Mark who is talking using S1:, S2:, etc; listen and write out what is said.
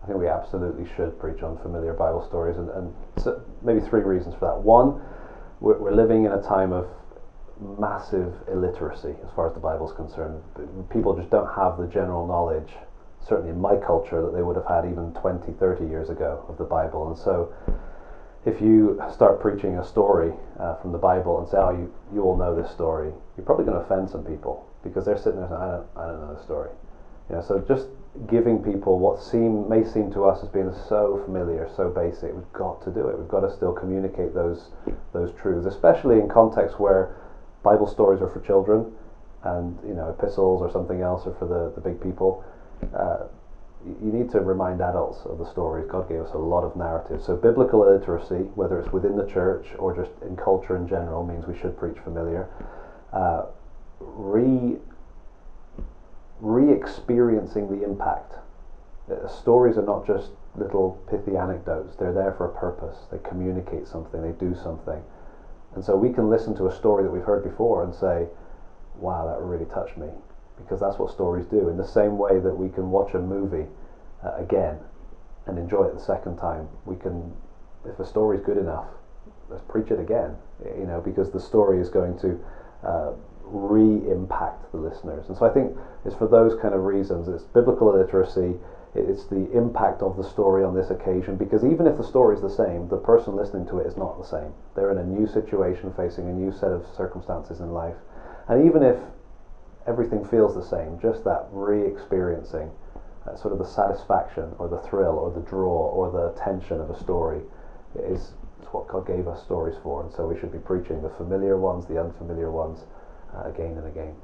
S1: I think we absolutely should preach on familiar Bible stories, and so maybe three reasons for that. One, we're living in a time of massive illiteracy as far as the Bible is concerned. People just don't have the general knowledge, certainly in my culture, that they would have had even 20, 30 years ago of the Bible. And so if you start preaching a story from the Bible and say, oh, you all know this story, you're probably going to offend some people, because they're sitting there saying, I don't know the story. So just giving people what may seem to us as being so familiar, so basic, we've got to do it. We've got to still communicate those truths, especially in contexts where Bible stories are for children, and epistles or something else are for the big people. You need to remind adults of the stories. God gave us a lot of narrative. So biblical illiteracy, whether it's within the church or just in culture in general, means we should preach familiar. Re-experiencing the impact. Stories are not just little pithy anecdotes. They're there for a purpose. They communicate something. They do something. And so we can listen to a story that we've heard before and say, wow, that really touched me, because that's what stories do. In the same way that we can watch a movie again and enjoy it the second time, we can, if a story is good enough, let's preach it again, because the story is going to re-impact the listeners. And so I think it's for those kind of reasons. It's biblical illiteracy, it's the impact of the story on this occasion, because even if the story is the same, the person listening to it is not the same. They're in a new situation, facing a new set of circumstances in life. And even if everything feels the same, just that re-experiencing, sort of the satisfaction or the thrill or the draw or the tension of a story is what God gave us stories for. And so we should be preaching the familiar ones, the unfamiliar ones, again and again.